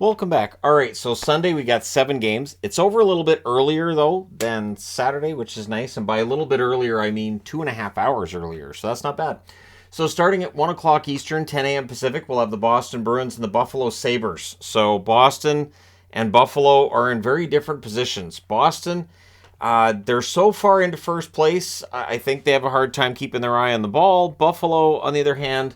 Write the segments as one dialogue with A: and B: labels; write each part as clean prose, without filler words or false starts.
A: Welcome back. All right, so Sunday we got 7 games. It's over a little bit earlier, though, than Saturday, which is nice. And by a little bit earlier, I mean 2.5 hours earlier, so that's not bad. So starting at 1 o'clock Eastern, 10 a.m. Pacific, we'll have the Boston Bruins and the Buffalo Sabres. So Boston and Buffalo are in very different positions. Boston, they're so far into first place, I think they have a hard time keeping their eye on the ball. Buffalo, on the other hand,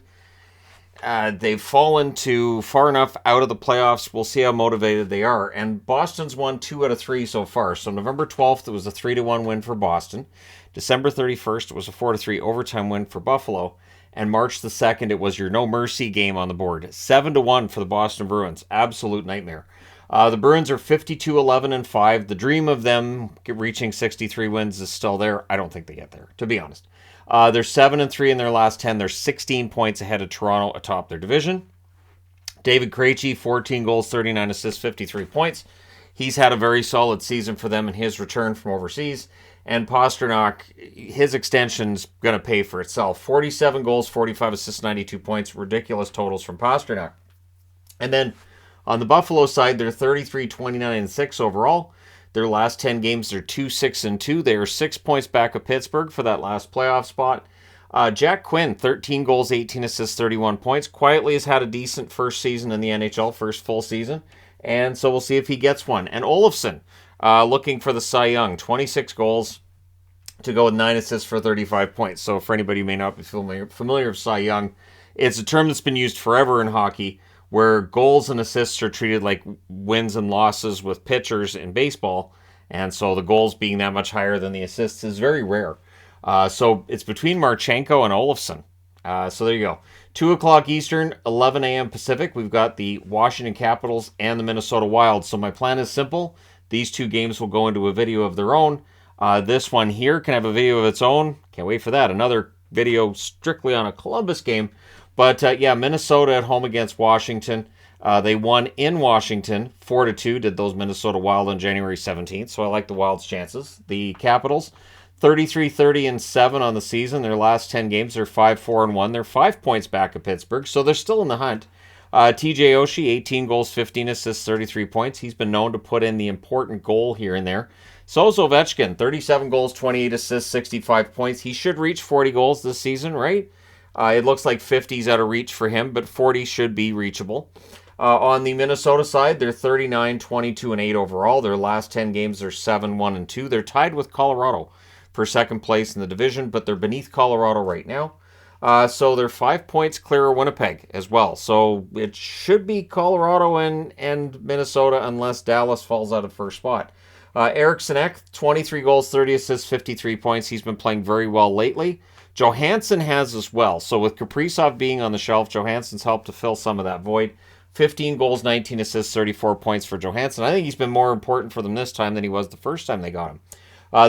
A: they've fallen to far enough out of the playoffs. We'll see how motivated they are. And Boston's won 2 out of 3 so far. So November 12th, it was a 3-1 win for Boston. December 31st, it was a 4-3 overtime win for Buffalo. And March the 2nd, it was your no mercy game on the board. 7-1 for the Boston Bruins. Absolute nightmare. The Bruins are 52-11-5. The dream of them reaching 63 wins is still there. I don't think they get there, to be honest. They're 7-3 in their last 10. They're 16 points ahead of Toronto atop their division. David Krejci, 14 goals, 39 assists, 53 points. He's had a very solid season for them in his return from overseas. And Pastrnak, his extension's going to pay for itself. 47 goals, 45 assists, 92 points. Ridiculous totals from Pastrnak. And then on the Buffalo side, they're 33, 29, and 6 overall. Their last 10 games, they're 2-6-2. They are 6 points back of Pittsburgh for that last playoff spot. Jack Quinn, 13 goals, 18 assists, 31 points. Quietly has had a decent first season in the NHL, first full season. And so we'll see if he gets one. And Olofsson, looking for the Cy Young, 26 goals to go with 9 assists for 35 points. So for anybody who may not be familiar with Cy Young, it's a term that's been used forever in hockey, where goals and assists are treated like wins and losses with pitchers in baseball. And so the goals being that much higher than the assists is very rare. So it's between Marchenko and Olofsson. So there you go. 2 o'clock Eastern, 11 a.m. Pacific. We've got the Washington Capitals and the Minnesota Wild. So my plan is simple. These 2 games will go into a video of their own. This one here can have a video of its own. Can't wait for that. Another video strictly on a Columbus game. But yeah, Minnesota at home against Washington. They won in Washington 4-2, did those Minnesota Wild on January 17th. So I like the Wild's chances. The Capitals, 33-30-7 on the season. Their last 10 games, they're 5-4-1. They're 5 points back of Pittsburgh, so they're still in the hunt. TJ Oshie, 18 goals, 15 assists, 33 points. He's been known to put in the important goal here and there. So is Ovechkin, 37 goals, 28 assists, 65 points. He should reach 40 goals this season, right? It looks like 50's out of reach for him, but 40 should be reachable. On the Minnesota side, they're 39, 22, and 8 overall. Their last 10 games are 7-1-2. They're tied with Colorado for second place in the division, but they're beneath Colorado right now. So they're 5 points clear of Winnipeg as well. So it should be Colorado and Minnesota unless Dallas falls out of first spot. Eriksson Ek, 23 goals, 30 assists, 53 points. He's been playing very well lately. Johansson has as well. So with Kaprizov being on the shelf, Johansson's helped to fill some of that void. 15 goals, 19 assists, 34 points for Johansson. I think he's been more important for them this time than he was the first time they got him.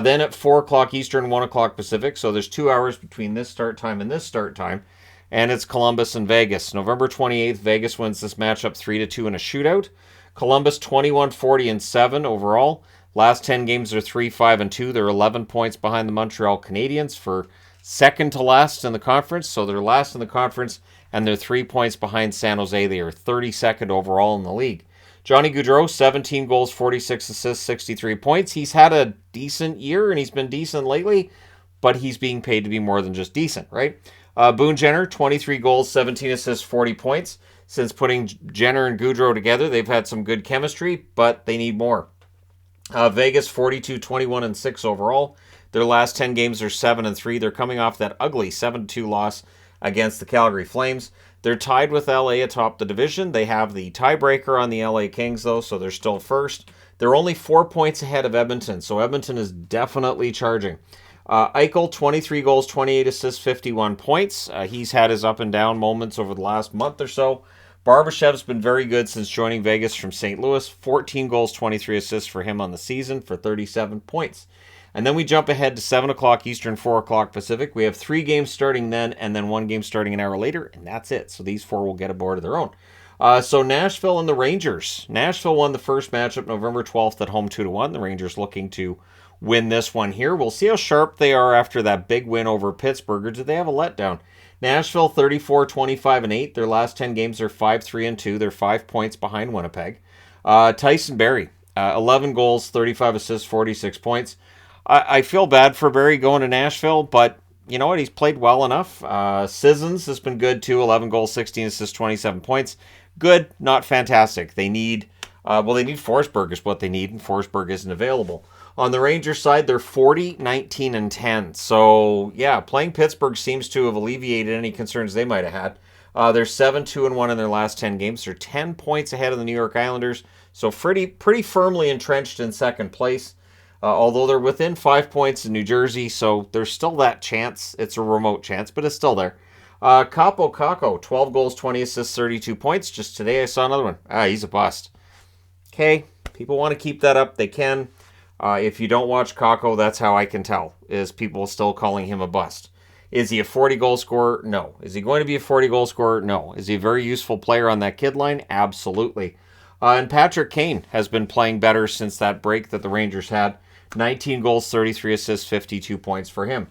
A: Then at 4 o'clock Eastern, 1 o'clock Pacific. So there's 2 hours between this start time and this start time. And it's Columbus and Vegas. November 28th, Vegas wins this matchup 3-2 in a shootout. Columbus 21-40-7 overall. Last 10 games are 3-5-2. They're 11 points behind the Montreal Canadiens for second to last in the conference. So they're last in the conference, and they're 3 points behind San Jose. They are 32nd overall in the league. Johnny Gaudreau, 17 goals, 46 assists, 63 points. He's had a decent year, and he's been decent lately, but he's being paid to be more than just decent, right? Boone Jenner, 23 goals, 17 assists, 40 points. Since putting Jenner and Gaudreau together, they've had some good chemistry, but they need more. Vegas, 42-21-6 overall. Their last 10 games are 7-3. They're coming off that ugly 7-2 loss against the Calgary Flames. They're tied with LA atop the division. They have the tiebreaker on the LA Kings, though, so they're still first. They're only 4 points ahead of Edmonton, so Edmonton is definitely charging. Eichel, 23 goals, 28 assists, 51 points. He's had his up and down moments over the last month or so. Barbashev's been very good since joining Vegas from St. Louis. 14 goals, 23 assists for him on the season for 37 points. And then we jump ahead to 7 o'clock Eastern, 4 o'clock Pacific. We have 3 games starting then, and then 1 game starting an hour later, and that's it. So these 4 will get aboard of their own. So Nashville and the Rangers. Nashville won the first matchup November 12th at home 2-1. The Rangers looking to win this one here. We'll see how sharp they are after that big win over Pittsburgh, or do they have a letdown? Nashville 34, 25, and 8. Their last 10 games are 5, 3, and 2. They're 5 points behind Winnipeg. Tyson Barrie, 11 goals, 35 assists, 46 points. I feel bad for Barrie going to Nashville, but you know what? He's played well enough. Sissons has been good too. 11 goals, 16 assists, 27 points. Good, not fantastic. They need, they need Forsberg is what they need, and Forsberg isn't available. On the Rangers side, they're 40, 19, and 10. So, yeah, playing Pittsburgh seems to have alleviated any concerns they might have had. They're 7, 2, and 1 in their last 10 games. They're 10 points ahead of the New York Islanders, so pretty firmly entrenched in second place. Although they're within 5 points in New Jersey, so there's still that chance. It's a remote chance, but it's still there. Capo Caco, 12 goals, 20 assists, 32 points. Just today I saw another one. He's a bust. Okay, people want to keep that up. They can. If you don't watch Kako, that's how I can tell, is people still calling him a bust. Is he a 40-goal scorer? No. Is he going to be a 40-goal scorer? No. Is he a very useful player on that kid line? Absolutely. And Patrick Kane has been playing better since that break that the Rangers had. 19 goals, 33 assists, 52 points for him.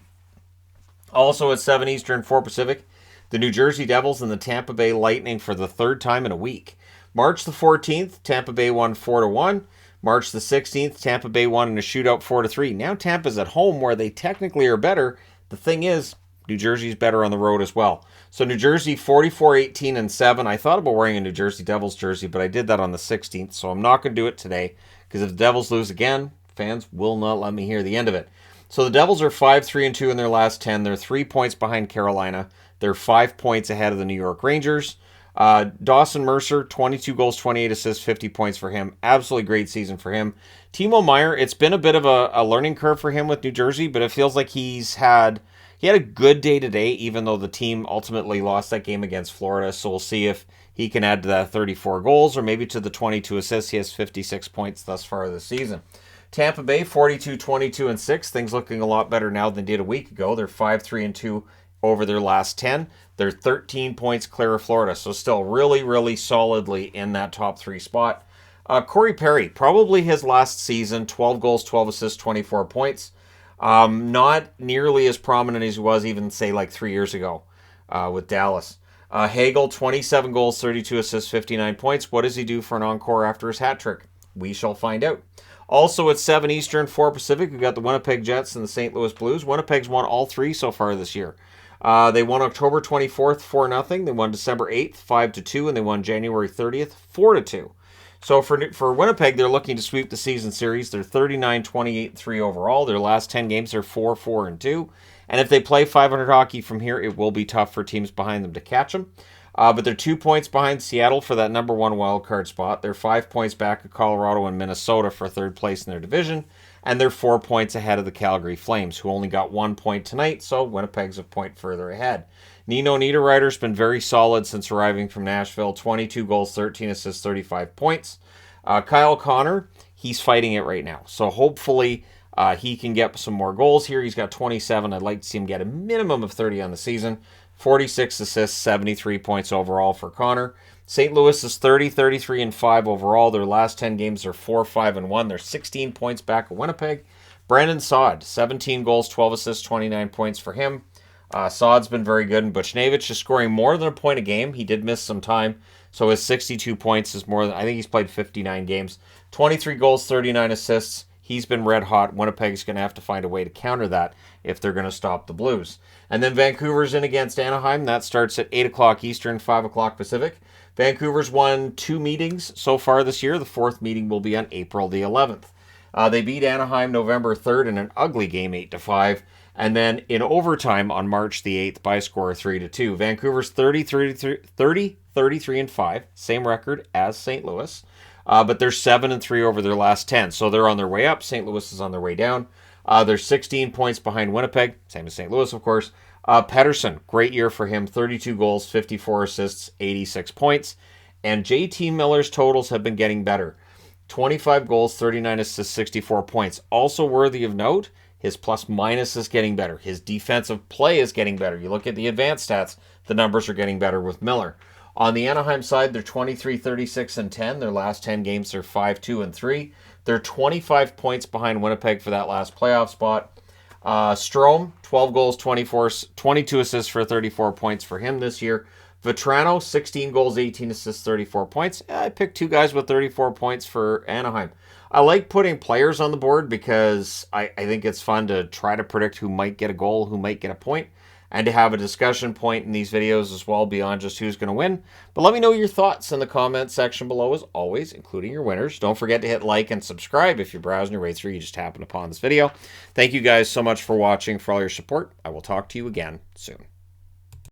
A: Also at 7 Eastern, 4 Pacific, the New Jersey Devils and the Tampa Bay Lightning for the third time in a week. March the 14th, Tampa Bay won 4-1. March the 16th, Tampa Bay won in a shootout 4-3. Now Tampa's at home where they technically are better. The thing is, New Jersey's better on the road as well. So New Jersey 44, 18, and 7. I thought about wearing a New Jersey Devils jersey, but I did that on the 16th, so I'm not going to do it today because if the Devils lose again, fans will not let me hear the end of it. So the Devils are 5, 3, and 2 in their last 10. They're 3 points behind Carolina. They're 5 points ahead of the New York Rangers. Dawson Mercer, 22 goals, 28 assists, 50 points for him. Absolutely great season for him. Timo Meier, it's been a bit of a learning curve for him with New Jersey, but it feels like he had a good day today, even though the team ultimately lost that game against Florida. So we'll see if he can add to that 34 goals or maybe to the 22 assists. He has 56 points thus far this season. Tampa Bay, 42, 22, and 6. Things looking a lot better now than they did a week ago. They're 5, 3, and 2 over their last 10. They're 13 points clear of Florida, so still really, really solidly in that top 3 spot. Corey Perry, probably his last season, 12 goals, 12 assists, 24 points. Not nearly as prominent as he was even, say, like 3 years ago with Dallas. Hagel, 27 goals, 32 assists, 59 points. What does he do for an encore after his hat trick? We shall find out. Also at 7 Eastern, 4 Pacific, we've got the Winnipeg Jets and the St. Louis Blues. Winnipeg's won all 3 so far this year. They won October 24th, 4-0. They won December 8th, 5-2, and they won January 30th, 4-2. So for Winnipeg, they're looking to sweep the season series. They're 39, 28, 3 overall. Their last 10 games are 4, 4, and 2. And if they play 500 hockey from here, it will be tough for teams behind them to catch them. But they're 2 points behind Seattle for that number 1 wildcard spot. They're 5 points back of Colorado and Minnesota for third place in their division. And they're 4 points ahead of the Calgary Flames, who only got 1 point tonight, so Winnipeg's a point further ahead. Nino Niederreiter's been very solid since arriving from Nashville. 22 goals, 13 assists, 35 points. Kyle Connor, he's fighting it right now. So hopefully he can get some more goals here. He's got 27. I'd like to see him get a minimum of 30 on the season. 46 assists, 73 points overall for Connor. St. Louis is 30, 33, and 5 overall. Their last 10 games are 4, 5, and 1. They're 16 points back of Winnipeg. Brandon Saad, 17 goals, 12 assists, 29 points for him. Saad's been very good, and Buchnevich is scoring more than a point a game. He did miss some time, so his 62 points is more than, I think he's played 59 games. 23 goals, 39 assists. He's been red hot. Winnipeg's going to have to find a way to counter that if they're going to stop the Blues. And then Vancouver's in against Anaheim. That starts at 8 o'clock Eastern, 5 o'clock Pacific. Vancouver's won 2 meetings so far this year. The 4th meeting will be on April the 11th. They beat Anaheim November 3rd in an ugly game, 8-5. And then in overtime on March the 8th by a score of 3-2. Vancouver's 30, 33, and 5. Same record as St. Louis. But they're 7-3 over their last 10. So they're on their way up. St. Louis is on their way down. They're 16 points behind Winnipeg. Same as St. Louis, of course. Pettersson, great year for him. 32 goals, 54 assists, 86 points. And JT Miller's totals have been getting better. 25 goals, 39 assists, 64 points. Also worthy of note, his plus-minus is getting better. His defensive play is getting better. You look at the advanced stats, the numbers are getting better with Miller. On the Anaheim side, they're 23, 36, and 10. Their last 10 games, they're 5, 2, and 3. They're 25 points behind Winnipeg for that last playoff spot. Strome, 12 goals, 22 assists for 34 points for him this year. Vetrano, 16 goals, 18 assists, 34 points. I picked 2 guys with 34 points for Anaheim. I like putting players on the board because I think it's fun to try to predict who might get a goal, who might get a point, and to have a discussion point in these videos as well beyond just who's going to win. But let me know your thoughts in the comments section below as always, including your winners. Don't forget to hit like and subscribe if you're browsing your way through, you just happened upon this video. Thank you guys so much for watching, for all your support. I will talk to you again soon.